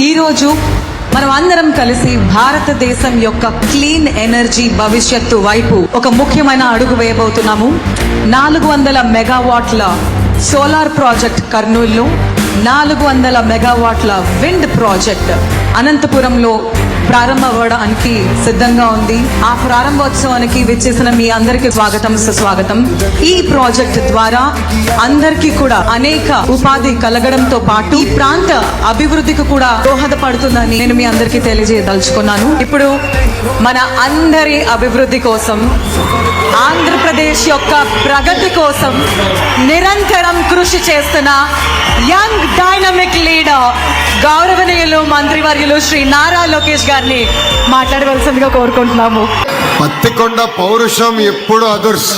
ఈరోజు మనం అందరం కలిసి భారతదేశం యొక్క క్లీన్ ఎనర్జీ భవిష్యత్తు వైపు ఒక ముఖ్యమైన అడుగు వేయబోతున్నాము. 400 మెగావాట్ల సోలార్ ప్రాజెక్ట్ కర్నూలులో, 400 మెగావాట్ల విండ్ ప్రాజెక్ట్ అనంతపురంలో ప్రారంభమవడానికి సిద్ధంగా ఉంది. ఆ ప్రారంభోత్సవానికి విచ్చేసిన మీ అందరికీ స్వాగతం, సుస్వాగతం. ఈ ప్రాజెక్ట్ ద్వారా అందరికీ కూడా అనేక ఉపాధి కలగడంతో పాటు ఈ ప్రాంత అభివృద్ధికి కూడా దోహదపడుతుందని నేను మీ అందరికీ తెలియజేయదలుచుకున్నాను. ఇప్పుడు మన అందరి అభివృద్ధి కోసం, ఆంధ్రప్రదేశ్ యొక్క ప్రగతి కోసం నిరంతరం కృషి చేస్తున్న యంగ్ డైనమిక్ లీడర్ గౌరవనీయులు మంత్రివర్యులు శ్రీ నారా లోకేష్ గారిని మాట్లాడవలసిందిగా కోరుకుంటున్నాము. పత్తికొండ పౌరుషం ఎప్పుడు అదుర్స్.